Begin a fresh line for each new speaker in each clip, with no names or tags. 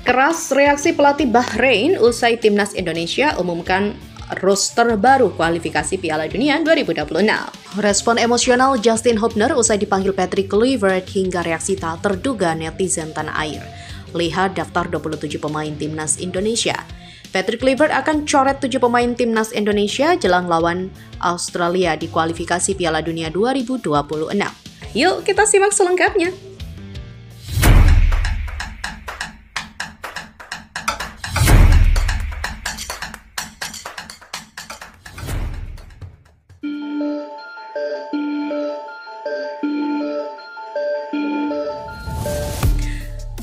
Keras reaksi pelatih Bahrain usai timnas Indonesia umumkan roster baru kualifikasi Piala Dunia 2026. Respon emosional Justin Hubner usai dipanggil Patrick Kluivert hingga reaksi tak terduga netizen tanah air. Lihat daftar 27 pemain timnas Indonesia. Patrick Kluivert akan coret 7 pemain timnas Indonesia jelang lawan Australia di kualifikasi Piala Dunia 2026. Yuk kita simak selengkapnya.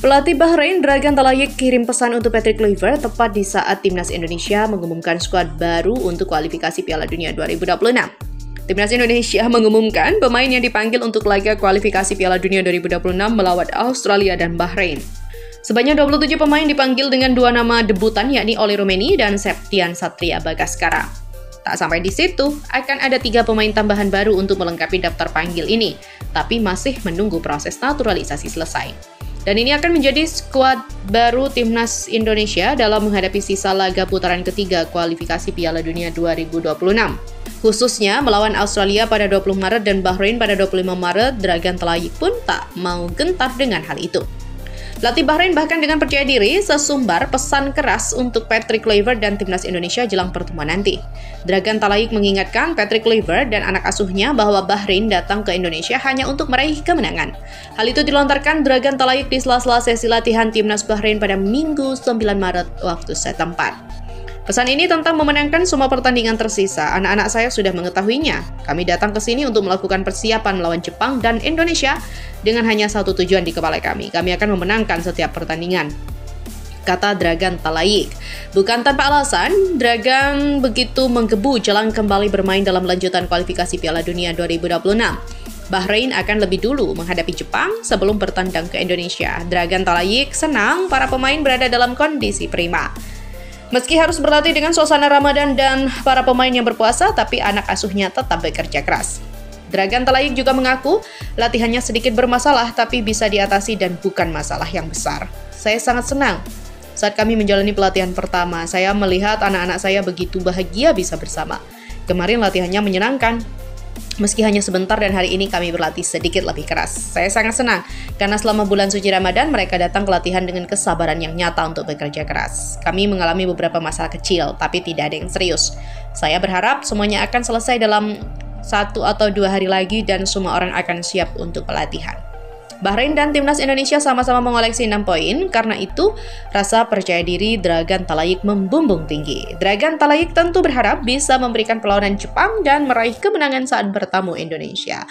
Pelatih Bahrain Dragan Talayik kirim pesan untuk Patrick Kluivert tepat di saat timnas Indonesia mengumumkan skuad baru untuk kualifikasi Piala Dunia 2026. Timnas Indonesia mengumumkan pemain yang dipanggil untuk laga kualifikasi Piala Dunia 2026 melawan Australia dan Bahrain. Sebanyak 27 pemain dipanggil dengan 2 nama debutan yakni Oli Romeni dan Septian Satria Bagaskara. Tak sampai di situ, akan ada 3 pemain tambahan baru untuk melengkapi daftar panggil ini, tapi masih menunggu proses naturalisasi selesai. Dan ini akan menjadi skuad baru timnas Indonesia dalam menghadapi sisa laga putaran ketiga kualifikasi Piala Dunia 2026. Khususnya melawan Australia pada 20 Maret dan Bahrain pada 25 Maret, Dragan Talayik pun tak mau gentar dengan hal itu. Pelatih Bahrain bahkan dengan percaya diri sesumbar pesan keras untuk Patrick Kluivert dan timnas Indonesia jelang pertemuan nanti. Dragan Talayik mengingatkan Patrick Kluivert dan anak asuhnya bahwa Bahrain datang ke Indonesia hanya untuk meraih kemenangan. Hal itu dilontarkan Dragan Talayik di sela-sela sesi latihan timnas Bahrain pada Minggu 9 Maret waktu setempat. Pesan ini tentang memenangkan semua pertandingan tersisa. Anak-anak saya sudah mengetahuinya. Kami datang ke sini untuk melakukan persiapan melawan Jepang dan Indonesia dengan hanya satu tujuan di kepala kami. Kami akan memenangkan setiap pertandingan, kata Dragan Talayik. Bukan tanpa alasan, Dragan begitu menggebu jelang kembali bermain dalam lanjutan kualifikasi Piala Dunia 2026. Bahrain akan lebih dulu menghadapi Jepang sebelum bertandang ke Indonesia. Dragan Talayik senang para pemain berada dalam kondisi prima. Meski harus berlatih dengan suasana Ramadan dan para pemain yang berpuasa, tapi anak asuhnya tetap bekerja keras. Dragan Talayik juga mengaku latihannya sedikit bermasalah, tapi bisa diatasi dan bukan masalah yang besar. Saya sangat senang saat kami menjalani pelatihan pertama. Saya melihat anak-anak saya begitu bahagia bisa bersama. Kemarin latihannya menyenangkan. Meski hanya sebentar dan hari ini kami berlatih sedikit lebih keras. Saya sangat senang karena selama bulan suci Ramadan mereka datang ke latihan dengan kesabaran yang nyata untuk bekerja keras. Kami mengalami beberapa masalah kecil tapi tidak ada yang serius. Saya berharap semuanya akan selesai dalam 1 atau 2 hari lagi dan semua orang akan siap untuk pelatihan. Bahrain dan timnas Indonesia sama-sama mengoleksi 6 poin, karena itu rasa percaya diri Dragan Talayik membumbung tinggi. Dragan Talayik tentu berharap bisa memberikan perlawanan Jepang dan meraih kemenangan saat bertamu Indonesia.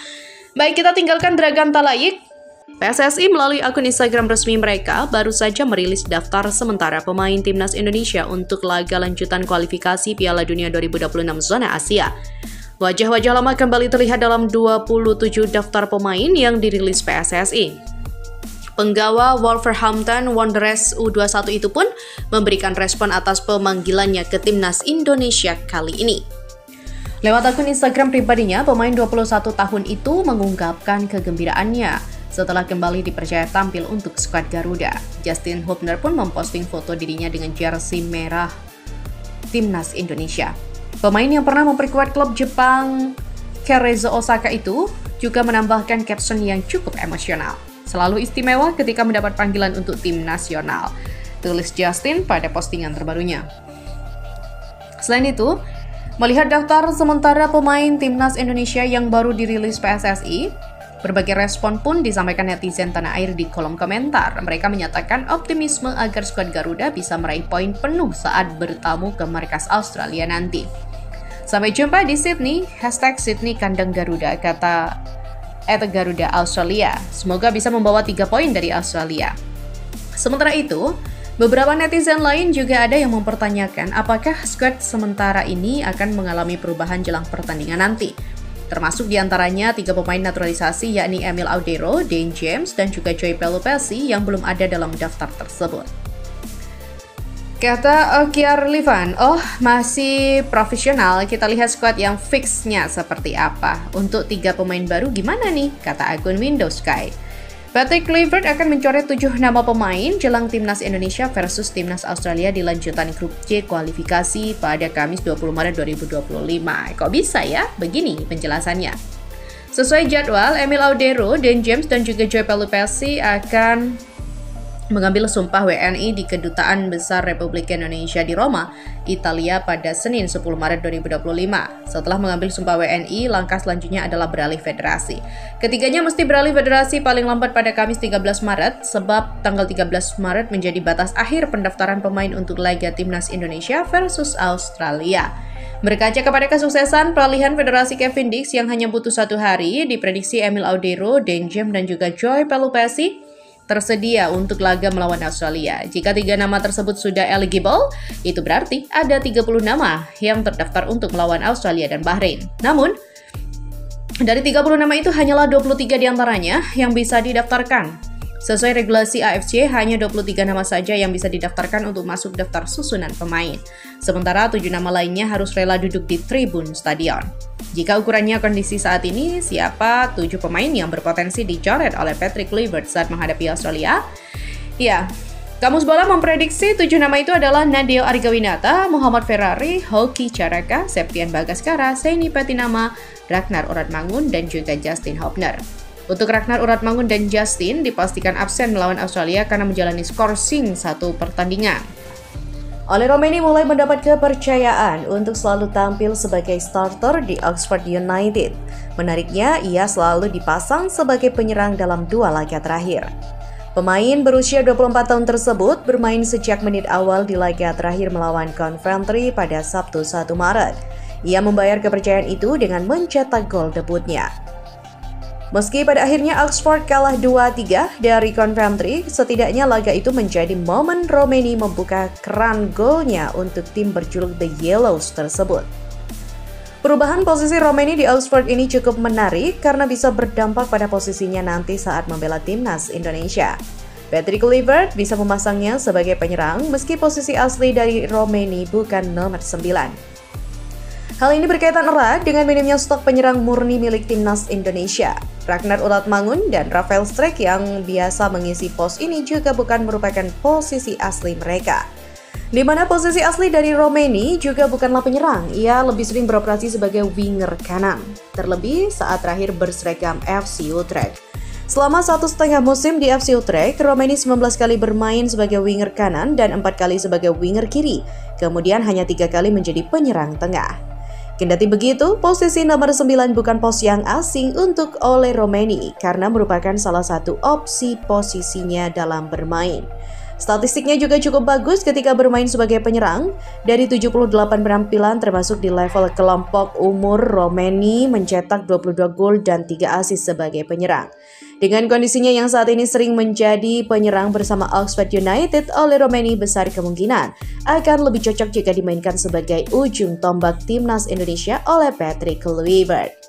Baik, kita tinggalkan Dragan Talayik. PSSI melalui akun Instagram resmi mereka baru saja merilis daftar sementara pemain timnas Indonesia untuk laga lanjutan kualifikasi Piala Dunia 2026 zona Asia. Wajah-wajah lama kembali terlihat dalam 27 daftar pemain yang dirilis PSSI. Penggawa Wolverhampton Wanderers U21 itu pun memberikan respon atas pemanggilannya ke timnas Indonesia kali ini. Lewat akun Instagram pribadinya, pemain 21 tahun itu mengungkapkan kegembiraannya setelah kembali dipercaya tampil untuk skuad Garuda. Justin Hubner pun memposting foto dirinya dengan jersey merah timnas Indonesia. Pemain yang pernah memperkuat klub Jepang Cerezo Osaka itu juga menambahkan caption yang cukup emosional. Selalu istimewa ketika mendapat panggilan untuk tim nasional, tulis Justin pada postingan terbarunya. Selain itu, melihat daftar sementara pemain timnas Indonesia yang baru dirilis PSSI, berbagai respon pun disampaikan netizen tanah air di kolom komentar. Mereka menyatakan optimisme agar skuad Garuda bisa meraih poin penuh saat bertamu ke markas Australia nanti. Sampai jumpa di Sydney, #Sydney kandang Garuda, kata @Garuda Australia. Semoga bisa membawa 3 poin dari Australia. Sementara itu, beberapa netizen lain juga ada yang mempertanyakan apakah skuad sementara ini akan mengalami perubahan jelang pertandingan nanti. Termasuk diantaranya 3 pemain naturalisasi yakni Emil Audero, Dane James, dan juga Joy Pelupessy yang belum ada dalam daftar tersebut. Kata Okiar Livan, masih profesional, kita lihat skuad yang fixnya seperti apa. Untuk 3 pemain baru gimana nih? Kata akun Windows Sky. Patrick Kluivert akan mencoret 7 nama pemain jelang Timnas Indonesia versus Timnas Australia di lanjutan grup C kualifikasi pada Kamis 20 Maret 2025. Kok bisa ya? Begini penjelasannya. Sesuai jadwal, Emil Audero, Dan James, dan juga Joy Pelupessy akan mengambil sumpah WNI di Kedutaan Besar Republik Indonesia di Roma, Italia pada Senin 10 Maret 2025. Setelah mengambil sumpah WNI, langkah selanjutnya adalah beralih federasi. Ketiganya mesti beralih federasi paling lambat pada Kamis 13 Maret, sebab tanggal 13 Maret menjadi batas akhir pendaftaran pemain untuk laga Timnas Indonesia versus Australia. Berkaca kepada kesuksesan peralihan federasi Kevin Dix yang hanya butuh 1 hari, diprediksi Emil Audero, Dan James, dan juga Joy Pelupessy tersedia untuk laga melawan Australia. Jika 3 nama tersebut sudah eligible, itu berarti ada 30 nama yang terdaftar untuk melawan Australia dan Bahrain. Namun, dari 30 nama itu hanyalah 23 diantaranya yang bisa didaftarkan. Sesuai regulasi AFC, hanya 23 nama saja yang bisa didaftarkan untuk masuk daftar susunan pemain. Sementara 7 nama lainnya harus rela duduk di tribun stadion. Jika ukurannya kondisi saat ini, siapa 7 pemain yang berpotensi dicoret oleh Patrick Kluivert saat menghadapi Australia? Ya, Kamus Bola memprediksi 7 nama itu adalah Nadeo Argawinata, Muhammad Ferrari, Hoki Caraka, Septian Bagaskara, Seni Patinama, Ragnar Uratmangun, dan juga Justin Hobner. Untuk Ragnar Uratmangun dan Justin dipastikan absen melawan Australia karena menjalani skorsing 1 pertandingan. Oleh Romeni mulai mendapat kepercayaan untuk selalu tampil sebagai starter di Oxford United. Menariknya, ia selalu dipasang sebagai penyerang dalam 2 laga terakhir. Pemain berusia 24 tahun tersebut bermain sejak menit awal di laga terakhir melawan Coventry pada Sabtu 1 Maret. Ia membayar kepercayaan itu dengan mencetak gol debutnya. Meski pada akhirnya Oxford kalah 2-3 dari Coventry, setidaknya laga itu menjadi momen Romeni membuka keran golnya untuk tim berjuluk The Yellows tersebut. Perubahan posisi Romeni di Oxford ini cukup menarik karena bisa berdampak pada posisinya nanti saat membela Timnas Indonesia. Patrick Kluivert bisa memasangnya sebagai penyerang meski posisi asli dari Romeni bukan nomor 9. Hal ini berkaitan erat dengan minimnya stok penyerang murni milik Timnas Indonesia. Ragnar Uratmangun dan Rafael Strijk yang biasa mengisi pos ini juga bukan merupakan posisi asli mereka. Di mana posisi asli dari Romeni juga bukanlah penyerang, ia lebih sering beroperasi sebagai winger kanan. Terlebih saat terakhir berseragam FC Utrecht. Selama 1,5 musim di FC Utrecht, Romeni 19 kali bermain sebagai winger kanan dan 4 kali sebagai winger kiri. Kemudian hanya 3 kali menjadi penyerang tengah. Kendati begitu, posisi nomor 9 bukan pos yang asing untuk Ole Romeni karena merupakan salah satu opsi posisinya dalam bermain. Statistiknya juga cukup bagus ketika bermain sebagai penyerang. Dari 78 penampilan termasuk di level kelompok umur, Romeni mencetak 22 gol dan 3 assist sebagai penyerang. Dengan kondisinya yang saat ini sering menjadi penyerang bersama Oxford United, Ole Romeni besar kemungkinan akan lebih cocok jika dimainkan sebagai ujung tombak Timnas Indonesia oleh Patrick Kluivert.